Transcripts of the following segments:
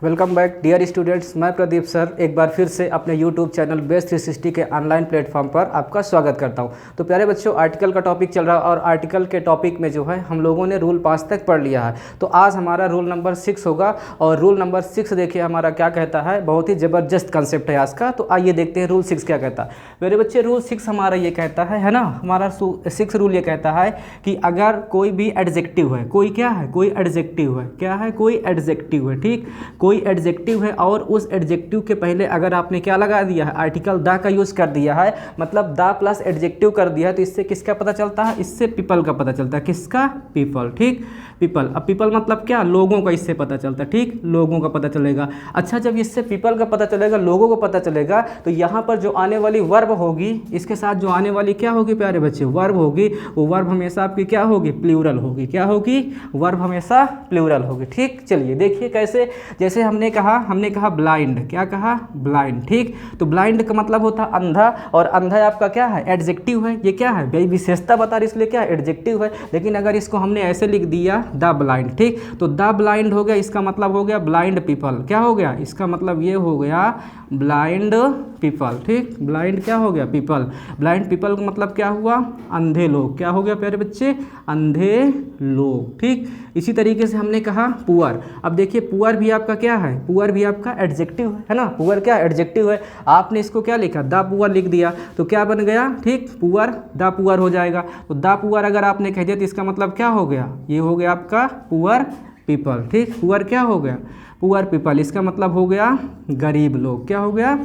Welcome back dear students. मैं Pradeep sir एक बार फिर से अपने यूट्यूब चैनल बेस 360 के ऑनलाइन प्लेटफॉर्म पर आपका स्वागत करता हूं। तो प्यारे बच्चों, आर्टिकल का टॉपिक चल रहा है और आर्टिकल के टॉपिक में जो है हम लोगों ने रूल 5 तक पढ़ लिया है। तो आज हमारा रूल नंबर 6 होगा और रूल नंबर 6 देखिए हमारा क्या कहता है। बहुत ही ज़बरदस्त कंसेप्ट है आज का। तो आइए देखते हैं रूल 6 क्या कहता है। मेरे बच्चे रूल 6 हमारा ये कहता है ना, हमारा 6 रूल ये कहता है कि अगर कोई भी एडजेक्टिव है, कोई क्या है, कोई एडजेक्टिव है, क्या है, कोई एडजेक्टिव है, ठीक, कोई एडजेक्टिव है और उस एडजेक्टिव के पहले अगर आपने क्या लगा दिया है, आर्टिकल द का यूज़ कर दिया है, मतलब द प्लस एडजेक्टिव कर दिया है, तो इससे किसका पता चलता है, इससे पीपल का पता चलता है। किसका? पीपल, ठीक, पीपल। अब पीपल मतलब क्या? लोगों का इससे पता चलता है, ठीक, लोगों का पता चलेगा। अच्छा, जब इससे पीपल का पता चलेगा, लोगों को पता चलेगा, तो यहाँ पर जो आने वाली वर्ब होगी, इसके साथ जो आने वाली क्या होगी प्यारे बच्चे, वर्ब होगी, वो वर्ब हमेशा आपकी क्या होगी, प्लूरल होगी। क्या होगी? वर्ब हमेशा प्लूरल होगी, ठीक। चलिए देखिए कैसे, जैसे हमने कहा ब्लाइंड, क्या कहा, ब्लाइंड, ठीक। तो ब्लाइंड का मतलब होता है अंधा, और अंधा आपका क्या है, एडजेक्टिव है। ये क्या है भाई, विशेषता बता रही, इसलिए क्या एडजेक्टिव है। लेकिन अगर इसको हमने ऐसे लिख दिया द ब्लाइंड, ठीक, तो द ब्लाइंड हो गया, इसका मतलब हो गया ब्लाइंड पीपल। क्या हो गया, इसका मतलब ये हो गया ब्लाइंड पीपल, ठीक, ब्लाइंड क्या हो गया, पीपल। ब्लाइंड पीपल का मतलब क्या हुआ, अंधे लोग। क्या हो गया प्यारे बच्चे, अंधे लोग, ठीक। इसी तरीके से हमने कहा पुअर। अब देखिए पुअर भी आपका क्या है, पुअर भी आपका एडजेक्टिव है ना, पुअर क्या एडजेक्टिव है। आपने इसको क्या लिखा, द पुअर लिख दिया, तो क्या बन गया, ठीक, पुअर, द पुअर हो जाएगा। तो द पुअर अगर आपने कह दिया तो इसका मतलब क्या हो गया, ये हो गया आपका पुअर पीपल, ठीक। पुअर क्या हो गया, पुअर पीपल, इसका मतलब हो गया गरीब लोग। क्या हो गया,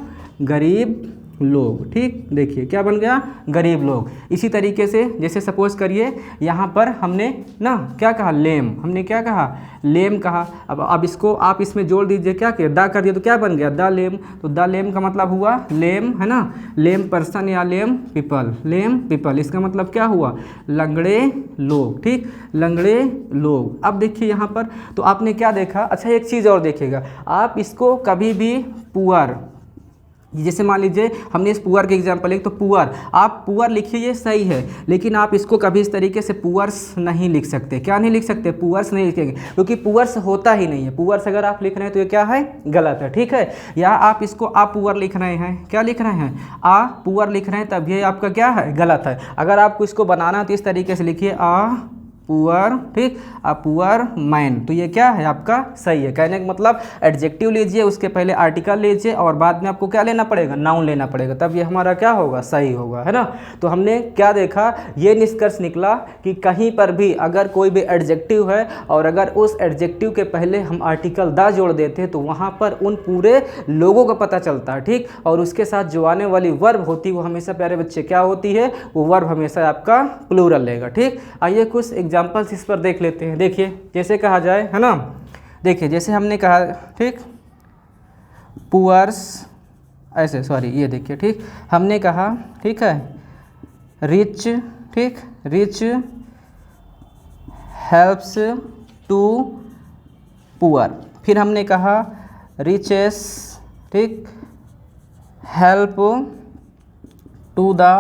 गरीब लोग, ठीक। देखिए क्या बन गया, गरीब लोग। इसी तरीके से जैसे सपोज करिए यहाँ पर हमने ना क्या कहा, लेम, हमने क्या कहा, लेम कहा। अब इसको आप इसमें जोड़ दीजिए, क्या किया, दा कर दिया, तो क्या बन गया, द लेम। तो द लेम का मतलब हुआ लेम, है ना, लेम पर्सन या लेम पीपल, लेम पीपल, इसका मतलब क्या हुआ, लंगड़े लोग, ठीक, लंगड़े लोग। अब देखिए यहाँ पर तो आपने क्या देखा। अच्छा एक चीज़ और देखिएगा, आप इसको कभी भी पुअर, जैसे मान लीजिए हमने इस पुअर के एग्जाम्पल एक, तो पुअर, आप पुअर लिखिए ये सही है, लेकिन आप इसको कभी इस तरीके से पुअर्स नहीं लिख सकते। क्या नहीं लिख सकते, पुअर्स नहीं लिखेंगे, क्योंकि पुअर्स होता ही नहीं है। पुअर्स अगर आप लिख रहे हैं तो ये क्या है, गलत है, ठीक है। या आप इसको आ पुअर लिख रहे हैं, क्या लिख रहे हैं, आ पुअर लिख रहे हैं, तब ये आपका क्या है, गलत है। अगर आपको इसको बनाना है तो इस तरीके से लिखिए आ पुअर, ठीक, अ पुअर मैन, तो ये क्या है आपका सही है। कहने का मतलब एडजेक्टिव लीजिए, उसके पहले आर्टिकल लीजिए और बाद में आपको क्या लेना पड़ेगा, नाउन लेना पड़ेगा, तब ये हमारा क्या होगा, सही होगा, है ना। तो हमने क्या देखा, ये निष्कर्ष निकला कि कहीं पर भी अगर कोई भी एडजेक्टिव है और अगर उस एडजेक्टिव के पहले हम आर्टिकल द जोड़ देते हैं तो वहाँ पर उन पूरे लोगों का पता चलता है, ठीक। और उसके साथ जो आने वाली वर्ब होती है वो हमेशा प्यारे बच्चे क्या होती है, वो वर्ब हमेशा आपका प्लूरल लेगा, ठीक। आइए कुछ एग्जाम्पल्स इस पर देख लेते हैं। देखिए जैसे कहा जाए, है ना, देखिए जैसे हमने कहा, ठीक, पुअर्स, ऐसे सॉरी ये देखिए, ठीक, हमने कहा, ठीक है, रिच, ठीक, रिच हेल्प्स टू पुअर। फिर हमने कहा रिचेस, ठीक, हेल्प टू द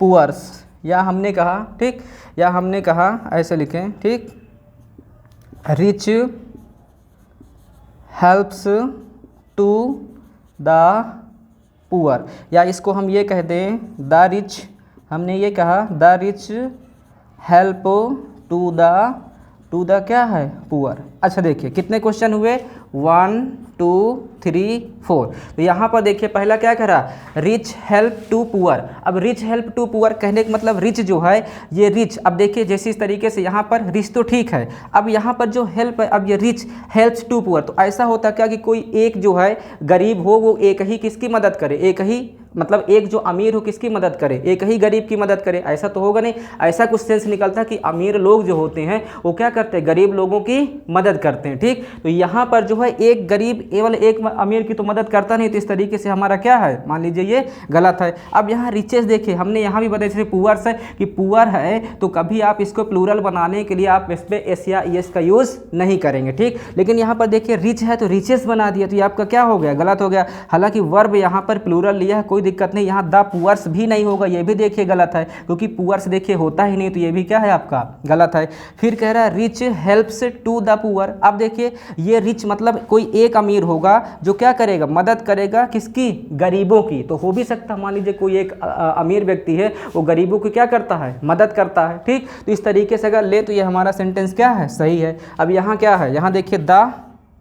पुअर्स। या हमने कहा, ठीक, या हमने कहा ऐसे लिखें, ठीक, rich helps to the poor. या इसको हम ये कह दें द रिच, हमने ये कहा the rich help to the क्या है, पुअर। अच्छा देखिए कितने क्वेश्चन हुए, 1 2 3 4। तो यहाँ पर देखिए पहला क्या कह रहा, रिच हेल्प टू पुअर। अब रिच हेल्प टू पुअर कहने का मतलब रिच जो है ये रिच, अब देखिए जैसे इस तरीके से यहाँ पर रिच तो ठीक है, अब यहाँ पर जो हेल्प है, अब ये रिच हेल्प्स टू पुअर, तो ऐसा होता क्या कि कोई एक जो है गरीब हो वो एक ही किसकी मदद करे, एक ही मतलब एक जो अमीर हो किसकी मदद करे, एक ही गरीब की मदद करे, ऐसा तो होगा नहीं। ऐसा कुछ सेंस निकलता है कि अमीर लोग जो होते हैं वो क्या करते हैं, गरीब लोगों की मदद करते हैं, ठीक। तो यहाँ पर जो है एक गरीब केवल एक अमीर की तो मदद करता नहीं, तो इस तरीके से हमारा क्या है, मान लीजिए ये गलत है। अब यहाँ रिचेस देखिए, हमने यहाँ भी बताया जैसे पुअर्स है कि पुअर है, तो कभी आप इसको प्लूरल बनाने के लिए आप इस पर एस या एस का यूज़ नहीं करेंगे, ठीक। लेकिन यहाँ पर देखिए रिच है तो रिचेस बना दिया, तो ये आपका क्या हो गया, गलत हो गया। हालांकि वर्ब यहाँ पर प्लूरल लिया है, कोई कोई दिक्कत नहीं। यहाँ द पुअर्स भी नहीं होगा, ये भी देखिए गलत है, क्योंकि पुअर्स देखिए होता ही नहीं, तो ये भी क्या है आपका गलत है। फिर कह रहा है rich helps to the poor. अब देखिए ये रिच मतलब कोई एक अमीर होगा जो क्या करेगा, मदद करेगा किसकी, गरीबों की। तो हो भी सकता, मान लीजिए कोई एक अमीर व्यक्ति है, वो गरीबों की क्या करता है, मदद करता है। ठीक, तो इस तरीके से अगर ले तो ये हमारा सेंटेंस क्या है, सही है। अब यहाँ क्या है, यहाँ देखिए द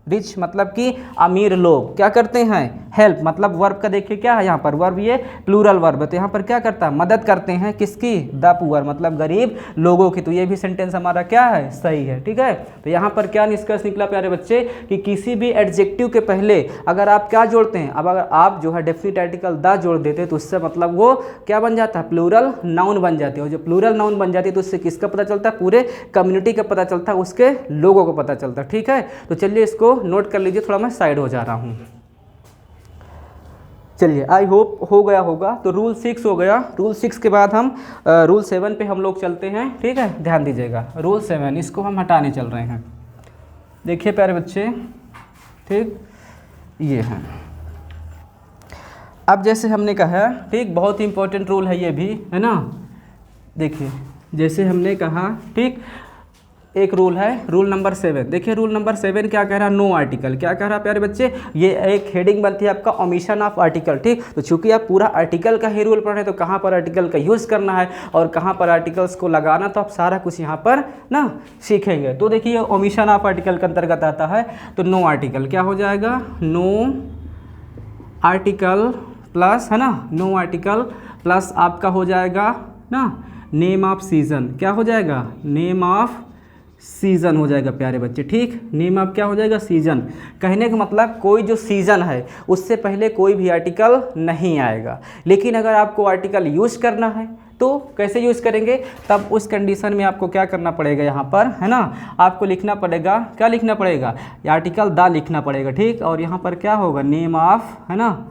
रिच मतलब कि अमीर लोग क्या करते हैं, हेल्प मतलब वर्ब का देखिए क्या है यहाँ पर, वर्ब ये प्लूरल वर्ब है, तो यहाँ पर क्या करता है, मदद करते हैं किसकी, द पुअर मतलब गरीब लोगों की। तो ये भी सेंटेंस हमारा क्या है, सही है। ठीक है, तो यहाँ पर क्या निष्कर्ष निकला प्यारे बच्चे कि किसी भी एडजेक्टिव के पहले अगर आप क्या जोड़ते हैं, अब अगर आप जो है डेफिनिट आर्टिकल द जोड़ देते तो उससे मतलब वो क्या बन जाता है, प्लूरल नाउन बन जाती है। और जो प्लूरल नाउन बन जाती है तो उससे किसका पता चलता है, पूरे कम्युनिटी का पता चलता है, उसके लोगों को पता चलता है। ठीक है, तो चलिए इसको नोट कर लीजिए, थोड़ा मैं साइड हो जा रहा हूँ। चलिए आई होप हो गया होगा। तो रूल 6 हो गया। रूल 6 के बाद हम रूल 7 पे हम लोग चलते हैं। ठीक है, ध्यान दीजिएगा, रूल 7 इसको हम हटाने चल रहे हैं। देखिए प्यारे बच्चे, ठीक ये है। अब जैसे हमने कहा, ठीक बहुत ही इंपॉर्टेंट रूल है ये भी, है ना। देखिए जैसे हमने कहा, ठीक एक रूल है, रूल नंबर 7। देखिए रूल नंबर 7 क्या कह रहा है, नो आर्टिकल। क्या कह रहा है प्यारे बच्चे, ये एक हेडिंग बनती है आपका ओमिशन ऑफ आर्टिकल। ठीक, तो चूंकि आप पूरा आर्टिकल का ही रूल पढ़ रहे हैं, तो कहाँ पर आर्टिकल का यूज़ करना है और कहाँ पर आर्टिकल्स को लगाना, तो आप सारा कुछ यहाँ पर ना सीखेंगे। तो देखिए ओमिशन ऑफ आर्टिकल के अंतर्गत आता है, तो नो आर्टिकल क्या हो जाएगा, नो आर्टिकल प्लस, है ना, नो आर्टिकल प्लस आपका हो जाएगा ना नेम ऑफ सीजन। क्या हो जाएगा, नेम ऑफ सीज़न हो जाएगा प्यारे बच्चे। ठीक, नेम ऑफ क्या हो जाएगा, सीज़न। कहने का मतलब कोई जो सीज़न है उससे पहले कोई भी आर्टिकल नहीं आएगा। लेकिन अगर आपको आर्टिकल यूज़ करना है तो कैसे यूज़ करेंगे, तब उस कंडीशन में आपको क्या करना पड़ेगा, यहाँ पर है ना, आपको लिखना पड़ेगा, क्या लिखना पड़ेगा, आर्टिकल द लिखना पड़ेगा। ठीक, और यहाँ पर क्या होगा, नेम ऑफ, है ना,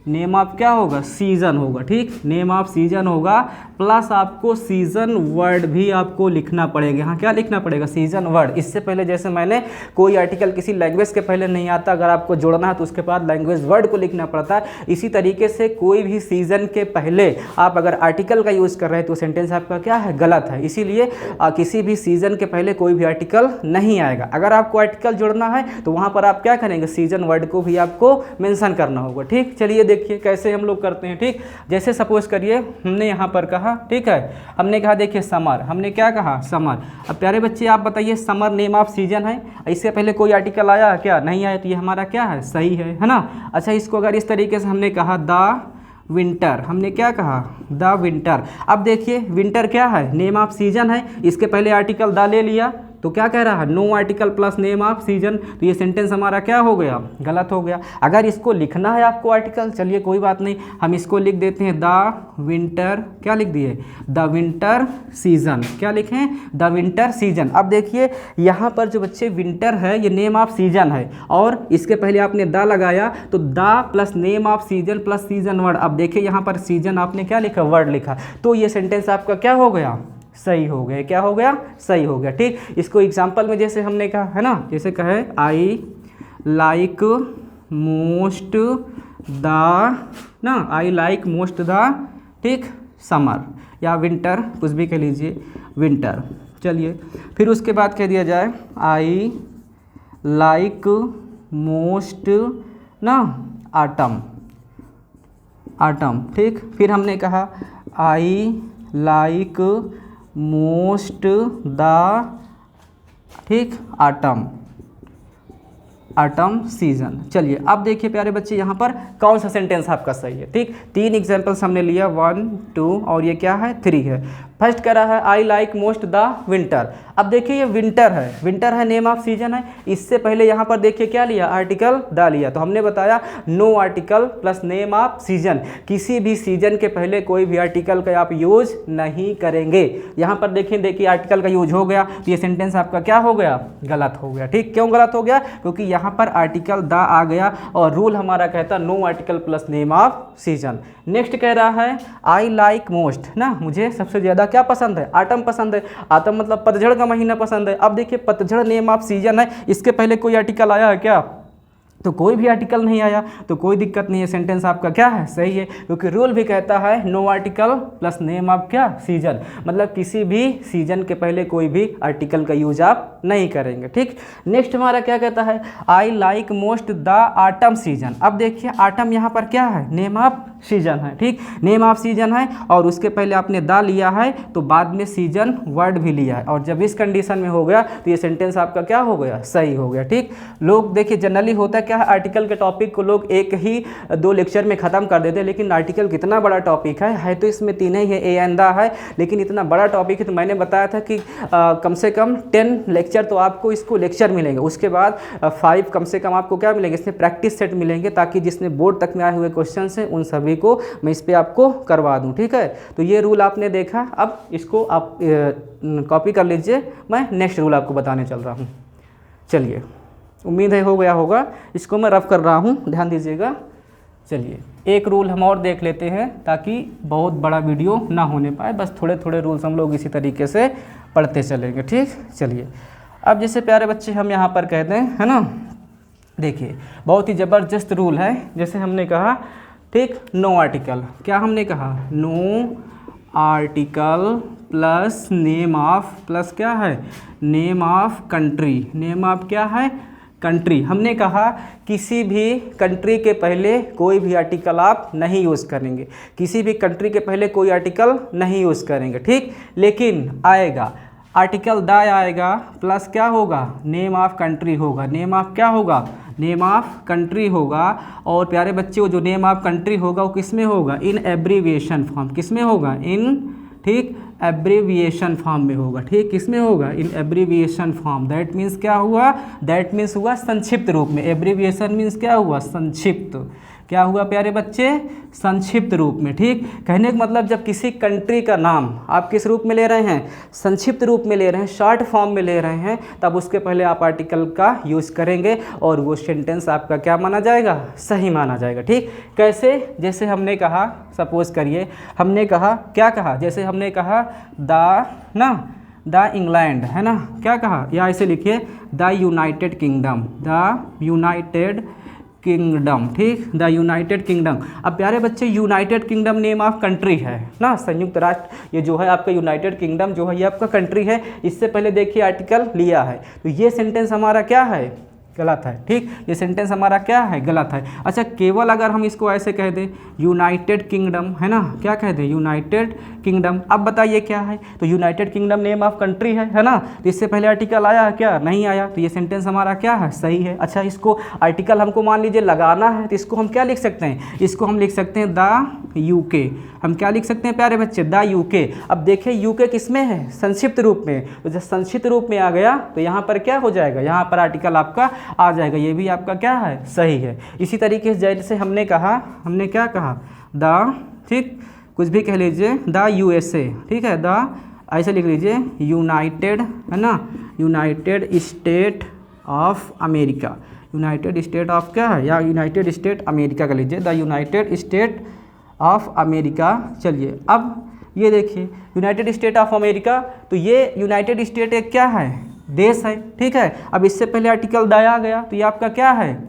नेम ऑफ क्या होगा, सीज़न होगा। ठीक, नेम ऑफ सीज़न होगा प्लस आपको सीज़न वर्ड भी आपको लिखना पड़ेगा। यहाँ क्या लिखना पड़ेगा, सीज़न वर्ड। इससे पहले जैसे मैंने कोई आर्टिकल किसी लैंग्वेज के पहले नहीं आता, अगर आपको जोड़ना है तो उसके बाद लैंग्वेज वर्ड को लिखना पड़ता है। इसी तरीके से कोई भी सीज़न के पहले आप अगर आर्टिकल का यूज़ कर रहे हैं तो सेंटेंस आपका क्या है, गलत है। इसीलिए किसी भी सीज़न के पहले कोई भी आर्टिकल नहीं आएगा। अगर आपको आर्टिकल जोड़ना है तो वहाँ पर आप क्या करेंगे, सीज़न वर्ड को भी आपको मेंशन करना होगा। ठीक, चलिए देखिए कैसे हम लोग करते हैं। ठीक, जैसे सपोज करिए हमने यहाँ पर कहा, ठीक है, हमने कहा देखिए समर, हमने क्या कहा, समर। अब प्यारे बच्चे आप बताइए, समर नेम ऑफ सीजन है, इससे पहले कोई आर्टिकल आया क्या, नहीं आया, तो ये हमारा क्या है, सही है ना। अच्छा, इसको अगर इस तरीके से हमने कहा द विंटर, हमने क्या कहा, द विंटर। अब देखिए विंटर क्या है, नेम ऑफ सीजन है, इसके पहले आर्टिकल द ले लिया, तो क्या कह रहा है, no article plus name of season. तो ये सेंटेंस हमारा क्या हो गया, गलत हो गया। अगर इसको लिखना है आपको आर्टिकल, चलिए कोई बात नहीं, हम इसको लिख देते हैं द विंटर, क्या लिख दिए, द विंटर सीजन। क्या लिखें, द विंटर सीजन। अब देखिए यहाँ पर जो बच्चे विंटर है ये नेम ऑफ सीजन है, और इसके पहले आपने द लगाया, तो the plus name of season plus season word. अब देखिए यहाँ पर सीजन आपने क्या लिखा, वर्ड लिखा, तो ये सेंटेंस आपका क्या हो गया, सही हो गया। क्या हो गया, सही हो गया। ठीक, इसको एग्जाम्पल में जैसे हमने कहा है ना, जैसे कहे आई लाइक मोस्ट द, ना आई लाइक मोस्ट द, ठीक, समर या विंटर, कुछ भी कह लीजिए, विंटर। चलिए फिर उसके बाद कह दिया जाए आई लाइक मोस्ट ना आटम, आटम। ठीक, फिर हमने कहा आई लाइक मोस्ट द, ठीक, आटम, आटम सीजन। चलिए अब देखिए प्यारे बच्चे यहाँ पर कौन सा सेंटेंस आपका सही है। ठीक, 3 एग्जाम्पल्स हमने लिया, 1 2 और ये क्या है, 3 है। फर्स्ट कह रहा है I like most the winter. अब देखिए ये विंटर है, विंटर है नेम ऑफ सीजन है, इससे पहले यहाँ पर देखिए क्या लिया, आर्टिकल द लिया। तो हमने बताया no article plus name of season, किसी भी सीजन के पहले कोई भी आर्टिकल का आप यूज नहीं करेंगे। यहाँ पर देखिए आर्टिकल का यूज हो गया, तो ये सेंटेंस आपका क्या हो गया, गलत हो गया। ठीक, क्यों गलत हो गया, क्योंकि यहाँ पर आर्टिकल द आ गया और रूल हमारा कहता no article plus name of season. Next कह रहा है आई लाइक मोस्ट, ना मुझे सबसे ज़्यादा क्या पसंद है, आटम पसंद है। आटम मतलब पतझड़ का महीना पसंद है। अब देखिए पतझड़ नेम ऑफ सीजन है, इसके पहले कोई आर्टिकल आया है क्या, तो कोई भी आर्टिकल नहीं आया तो कोई दिक्कत नहीं है, सेंटेंस आपका क्या है, सही है, क्योंकि रूल भी कहता है no article plus name of क्या, सीजन, मतलब किसी भी सीजन के पहले कोई भी आर्टिकल का यूज आप नहीं करेंगे। ठीक, नेक्स्ट हमारा क्या कहता है, I like most the autumn season. अब देखिए ऑटम यहाँ पर क्या है, नेम ऑफ सीजन है। ठीक, नेम ऑफ सीजन है और उसके पहले आपने द लिया है तो बाद में सीजन वर्ड भी लिया है, और जब इस कंडीशन में हो गया तो ये सेंटेंस आपका क्या हो गया, सही हो गया। ठीक, लोग देखिए जनरली होता क्या है, आर्टिकल के टॉपिक को लोग एक ही 2 लेक्चर में ख़त्म कर देते हैं, लेकिन आर्टिकल कितना बड़ा टॉपिक है तो इसमें 3 ही है, ए एंड द है, लेकिन इतना बड़ा टॉपिक है तो मैंने बताया था कि कम से कम 10 लेक्चर तो आपको इसको लेक्चर मिलेंगे, उसके बाद 5 कम से कम आपको क्या मिलेंगे, इसमें प्रैक्टिस सेट मिलेंगे, ताकि जिसने बोर्ड तक में आए हुए क्वेश्चन हैं उन सभी को मैं इस पर आपको करवा दूं। ठीक है, तो ये रूल आपने देखा, अब इसको आप कॉपी कर लीजिए, मैं नेक्स्ट रूल आपको बताने चल रहा हूँ। चलिए, उम्मीद है हो गया होगा, इसको मैं रफ कर रहा हूँ, ध्यान दीजिएगा। चलिए एक रूल हम और देख लेते हैं ताकि बहुत बड़ा वीडियो ना होने पाए, बस थोड़े थोड़े रूल्स हम लोग इसी तरीके से पढ़ते चलेंगे। ठीक, चलिए अब जैसे प्यारे बच्चे हम यहाँ पर कहते हैं, है ना, देखिए बहुत ही ज़बरदस्त रूल है। जैसे हमने कहा, ठीक, नो आर्टिकल, क्या हमने कहा, no article plus name of plus क्या है, name of country, name of क्या है, कंट्री। हमने कहा किसी भी कंट्री के पहले कोई भी आर्टिकल आप नहीं यूज़ करेंगे, किसी भी कंट्री के पहले कोई आर्टिकल नहीं यूज़ करेंगे। ठीक, लेकिन आएगा आर्टिकल द आएगा प्लस क्या होगा, नेम ऑफ कंट्री होगा, नेम ऑफ क्या होगा, नेम ऑफ कंट्री होगा। और प्यारे बच्चे वो जो नेम ऑफ कंट्री होगा वो किस में होगा, इन एब्रीविएशन फॉर्म, किस में होगा, इन, ठीक, एब्रीविएशन फॉर्म में होगा। ठीक, किस में होगा, इन एब्रीविएशन फॉर्म। दैट मीन्स क्या हुआ, दैट मीन्स हुआ संक्षिप्त रूप में, एब्रीविएशन मीन्स क्या हुआ, संक्षिप्त, क्या हुआ प्यारे बच्चे, संक्षिप्त रूप में। ठीक, कहने का मतलब जब किसी कंट्री का नाम आप किस रूप में ले रहे हैं, संक्षिप्त रूप में ले रहे हैं, शॉर्ट फॉर्म में ले रहे हैं, तब उसके पहले आप आर्टिकल का यूज़ करेंगे और वो सेंटेंस आपका क्या माना जाएगा, सही माना जाएगा। ठीक, कैसे, जैसे हमने कहा, सपोज करिए हमने कहा, क्या कहा, जैसे हमने कहा द इंग्लैंड, है ना, क्या कहा, या ऐसे लिखिए the United kingdom, the United kingdom. ठीक, द यूनाइटेड किंगडम। अब प्यारे बच्चे United kingdom name of country है ना, संयुक्त राष्ट्र, ये जो है आपका यूनाइटेड किंगडम जो है ये आपका कंट्री है। इससे पहले देखिए आर्टिकल लिया है, तो ये सेंटेंस हमारा क्या है, गलत है। ठीक, ये सेंटेंस हमारा क्या है, गलत है। अच्छा, केवल अगर हम इसको ऐसे कह दें यूनाइटेड किंगडम, है ना, क्या कह दें, यूनाइटेड किंगडम। अब बताइए क्या है, तो United kingdom name of country है ना, तो इससे पहले आर्टिकल आया क्या, नहीं आया, तो ये सेंटेंस हमारा क्या है, सही है। अच्छा, इसको आर्टिकल हमको मान लीजिए लगाना है, तो इसको हम क्या लिख सकते हैं, इसको हम लिख सकते हैं द यूके। हम क्या लिख सकते हैं प्यारे बच्चे, द यूके। अब देखिए यूके किस में है, संक्षिप्त रूप में, तो जब संक्षिप्त रूप में आ गया तो यहाँ पर क्या हो जाएगा, यहाँ पर आर्टिकल आपका आ जाएगा, ये भी आपका क्या है, सही है। इसी तरीके से जैसे हमने कहा, हमने क्या कहा, द, ठीक, कुछ भी कह लीजिए, द यूएसए, ठीक है, द, ऐसे लिख लीजिए यूनाइटेड, है ना, United state of America, United state of क्या है, या यूनाइटेड स्टेट अमेरिका का लीजिए, the United state of America. चलिए अब ये देखिए यूनाइटेड स्टेट ऑफ अमेरिका, तो ये यूनाइटेड स्टेट एक क्या है, देश है। ठीक है, अब इससे पहले आर्टिकल द आ गया तो ये आपका क्या है,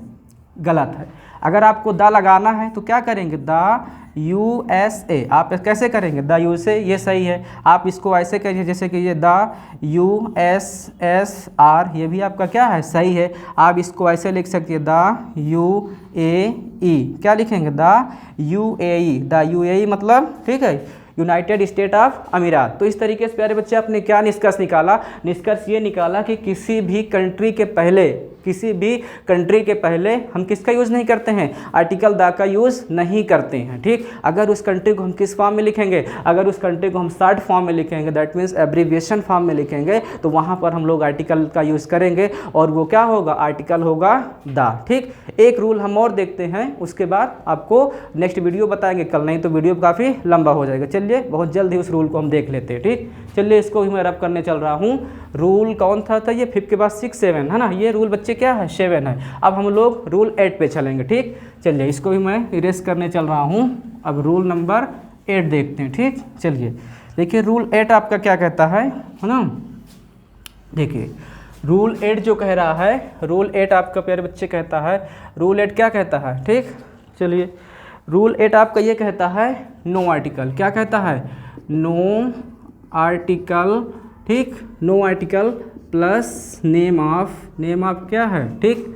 गलत है। अगर आपको द लगाना है तो क्या करेंगे, द यूएसए, आप कैसे करेंगे, द यूएसए, ये सही है। आप इसको ऐसे करिए जैसे कि ये द यूएसएसआर, ये भी आपका क्या है, सही है। आप इसको ऐसे लिख सकते हैं द यूएई, क्या लिखेंगे, द यूएई, द यूएई मतलब, ठीक है, यूनाइटेड स्टेट ऑफ अमीरात। तो इस तरीके से प्यारे बच्चे आपने क्या निष्कर्ष निकाला, निष्कर्ष ये निकाला कि किसी भी कंट्री के पहले, किसी भी कंट्री के पहले हम किसका यूज़ नहीं करते हैं, आर्टिकल द का यूज़ नहीं करते हैं। ठीक, अगर उस कंट्री को हम किस फॉर्म में लिखेंगे, अगर उस कंट्री को हम शॉर्ट फॉर्म में लिखेंगे, दैट मीन्स एब्रीविएशन फॉर्म में लिखेंगे, तो वहाँ पर हम लोग आर्टिकल का यूज़ करेंगे और वो क्या होगा, आर्टिकल होगा द। ठीक, एक रूल हम और देखते हैं, उसके बाद आपको नेक्स्ट वीडियो बताएंगे कल, नहीं तो वीडियो काफ़ी लंबा हो जाएगा। चलिए बहुत जल्द ही उस रूल को हम देख लेते हैं। ठीक, चलिए इसको भी मैं रब करने चल रहा हूँ। रूल कौन था ये 5 के बाद 6 7 है ना, ये रूल बच्चे क्या है, 7 है। अब हम लोग रूल 8 पे चलेंगे। ठीक, चलिए इसको भी मैं इरेज करने चल रहा हूँ। अब रूल नंबर 8 देखते हैं। ठीक, चलिए देखिए रूल 8 आपका क्या कहता है ना, देखिए रूल 8 जो कह रहा है, रूल 8 आपका प्यारे बच्चे कहता है, रूल 8 क्या कहता है, ठीक, चलिए रूल 8 आपका ये कहता है नो आर्टिकल, क्या कहता है, नो आर्टिकल, ठीक, no article plus name of क्या है, ठीक,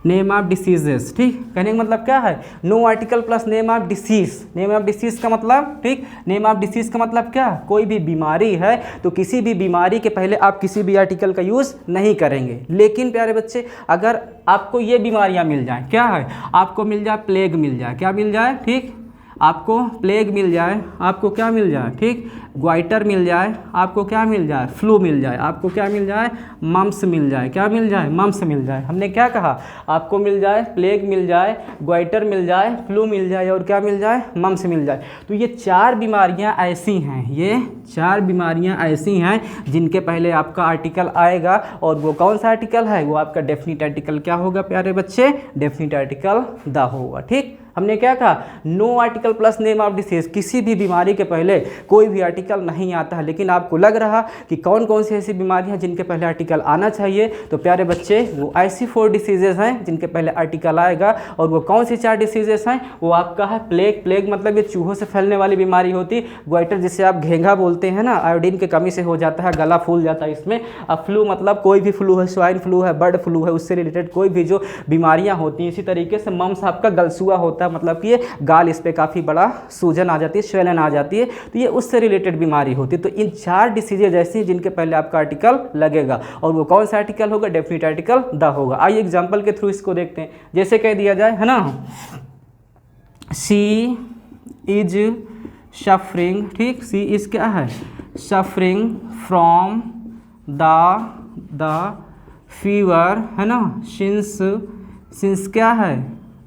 नेम ऑफ डिसीजेस, ठीक, कहने का मतलब क्या है, no article plus name of disease, name of disease का मतलब, ठीक, नेम ऑफ डिसीज का मतलब क्या, कोई भी बीमारी है तो किसी भी बीमारी के पहले आप किसी भी आर्टिकल का यूज़ नहीं करेंगे। लेकिन प्यारे बच्चे अगर आपको ये बीमारियां मिल जाए, क्या है, आपको मिल जाए प्लेग मिल जाए, क्या मिल जाए, ठीक, आपको प्लेग मिल जाए, आपको क्या मिल जाए, ठीक, ग्वाइटर मिल जाए, आपको क्या मिल जाए, फ्लू मिल जाए, आपको क्या मिल जाए, मम्स मिल जाए, क्या मिल जाए, मम्स मिल जाए, हमने क्या कहा, आपको मिल जाए प्लेग मिल जाए, ग्वाइटर मिल जाए, फ्लू मिल जाए और क्या मिल जाए, मम्स मिल जाए। तो ये 4 बीमारियां ऐसी हैं, ये 4 बीमारियां ऐसी हैं जिनके पहले आपका आर्टिकल आएगा, और वो कौन सा आर्टिकल है, वो आपका डेफिनिट आर्टिकल क्या होगा प्यारे बच्चे, डेफिनिट आर्टिकल द होगा, ठीक। हमने क्या कहा, no article plus name of disease, किसी भी बीमारी के पहले कोई भी आर्टिकल नहीं आता है, लेकिन आपको लग रहा कि कौन कौन सी ऐसी बीमारियां जिनके पहले आर्टिकल आना चाहिए, तो प्यारे बच्चे वो ऐसी 4 डिसीजेज हैं जिनके पहले आर्टिकल आएगा, और वो कौन सी 4 डिसीजेज हैं, वो आपका है प्लेग, प्लेग मतलब ये चूहों से फैलने वाली बीमारी होती, ग्वाइटर जिसे आप घेंघा बोलते हैं ना, आयोडीन की कमी से हो जाता है, गला फूल जाता है इसमें। अब फ्लू मतलब कोई भी फ्लू है, स्वाइन फ्लू है, बर्ड फ्लू है, उससे रिलेटेड कोई भी जो बीमारियां होती हैं। इसी तरीके से मम्स आपका गलसुआ होता है, मतलब कि ये गाल इस पे काफ़ी बड़ा सूजन आ जाती है, स्वेलन आ जाती है, तो ये उससे रिलेटेड बीमारी होती है। तो इन 4 डिसीजेज ऐसी हैं जिनके पहले आपका आर्टिकल लगेगा, और वो कौन सा आर्टिकल होगा, डेफिनिट आर्टिकल द होगा। आइए एग्जांपल के थ्रू इसको देखते हैं। जैसे कह दिया जाए, है ना, सी इज सफरिंग, ठीक, सी इज क्या है, सफरिंग फ्रॉम द फीवर, है ना, सिंस क्या है,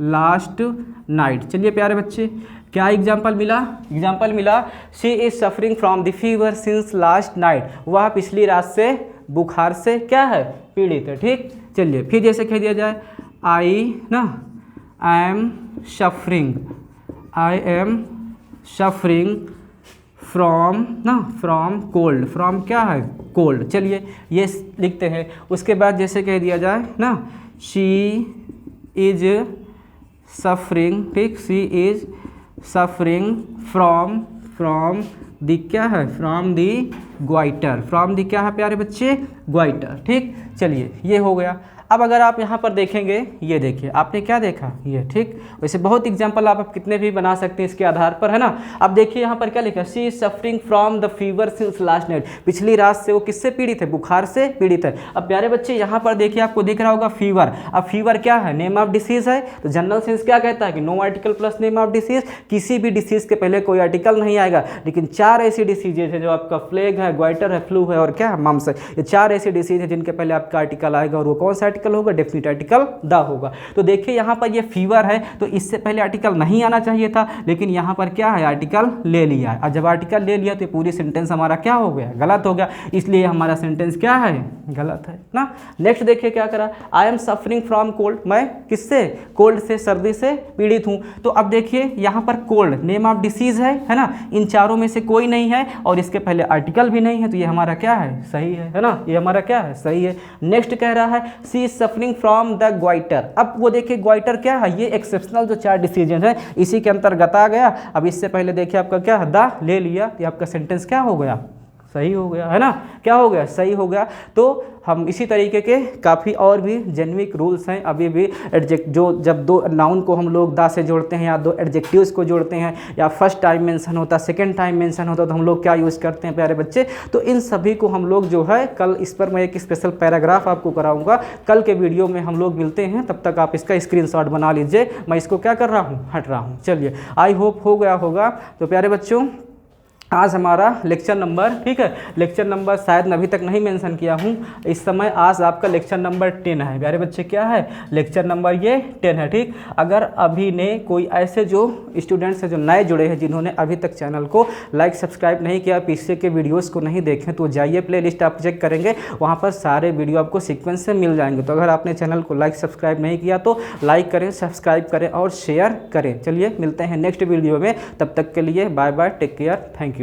लास्ट नाइट। चलिए प्यारे बच्चे क्या एग्जाम्पल मिला, एग्जाम्पल मिला, she is suffering from the fever since last night, वह पिछली रात से बुखार से क्या है, पीड़ित है, ठीक। चलिए फिर जैसे कह दिया जाए, I am suffering from cold, from क्या है, कोल्ड। चलिए ये लिखते हैं। उसके बाद जैसे कह दिया जाए ना, शी इज सफरिंग, ठीक, सी इज सफरिंग फ्रॉम दी क्या है, from the goitre, from the क्या है प्यारे बच्चे, ग्वाइटर, ठीक। चलिए ये हो गया। अब अगर आप यहाँ पर देखेंगे, ये देखिए आपने क्या देखा, ये, ठीक। वैसे बहुत एग्जाम्पल आप कितने भी बना सकते हैं इसके आधार पर, है ना। अब देखिए यहाँ पर क्या लिखा, she is suffering from the fever since last night, पिछली रात से वो किससे पीड़ित है, बुखार से पीड़ित है। अब प्यारे बच्चे यहाँ पर देखिए आपको दिख रहा होगा फीवर। अब फीवर क्या है, नेम ऑफ डिसीज है, तो जनरल सेंस क्या कहता है कि no article plus name of disease, किसी भी डिसीज के पहले कोई आर्टिकल नहीं आएगा। लेकिन 4 ऐसी डिसीजेज है जो आपका प्लेग है, ग्वाइटर है, फ्लू है और क्या है, मम्स है। ये 4 ऐसी डिसीज है जिनके पहले आपका आर्टिकल आएगा, और वो कौन सा आर्टिकल होगा, डेफिनिट आर्टिकल द होगा। तो देखिए यहाँ पर ये फीवर है, तो इससे पहले आर्टिकल नहीं आना चाहिए था, लेकिन यहाँ पर क्या है, आर्टिकल ले लिया है। और जब आर्टिकल ले लिया तो पूरी सेंटेंस हमारा क्या हो गया, गलत हो गया, इसलिए हमारा सेंटेंस क्या है, गलत है ना। नेक्स्ट देखिए क्या करा, I am suffering from cold, मैं किससे, कोल्ड से, सर्दी से पीड़ित हूँ। तो अब देखिए यहाँ पर कोल्ड नेम ऑफ डिसीज है ना, इन चारों में से कोई नहीं है और इसके पहले आर्टिकल भी नहीं है, तो ये हमारा क्या है, सही है ना, ये हमारा क्या है, सही है। नेक्स्ट कह रहा है she is suffering from the goitre. अब वो देखिए ग्वाइटर क्या है, ये एक्सेप्शनल जो 4 डिसीजन है इसी के अंतर्गत आ गया। अब इससे पहले देखिए आपका क्या है, द ले लिया, तो आपका सेंटेंस क्या हो गया, सही हो गया, है ना, क्या हो गया, सही हो गया। तो हम इसी तरीके के काफ़ी और भी जेनविक रूल्स हैं। अभी भी जब 2 नाउन को हम लोग दा से जोड़ते हैं या 2 एडजेक्टिव्स को जोड़ते हैं, या फर्स्ट टाइम मेंशन होता, सेकंड टाइम मेंशन होता, तो हम लोग क्या यूज़ करते हैं प्यारे बच्चे। तो इन सभी को हम लोग जो है कल इस पर मैं एक स्पेशल पैराग्राफ आपको कराऊंगा, कल के वीडियो में हम लोग मिलते हैं। तब तक आप इसका स्क्रीनशॉट बना लीजिए, मैं इसको क्या कर रहा हूँ, हट रहा हूँ। चलिए आई होप हो गया होगा। तो प्यारे बच्चों आज हमारा लेक्चर नंबर, ठीक है, लेक्चर नंबर शायद मैं अभी तक नहीं मेंशन किया हूँ इस समय, आज आपका लेक्चर नंबर 10 है प्यारे बच्चे, क्या है, लेक्चर नंबर ये 10 है, ठीक। अगर अभी ने कोई ऐसे जो स्टूडेंट्स हैं जो नए जुड़े हैं, जिन्होंने अभी तक चैनल को लाइक सब्सक्राइब नहीं किया, पीछे के वीडियोज़ को नहीं देखें, तो जाइए प्ले लिस्ट आप चेक करेंगे, वहाँ पर सारे वीडियो आपको सीक्वेंस से मिल जाएंगे। तो अगर आपने चैनल को लाइक सब्सक्राइब नहीं किया तो लाइक करें, सब्सक्राइब करें और शेयर करें। चलिए मिलते हैं नेक्स्ट वीडियो में, तब तक के लिए bye bye, take care, thank you.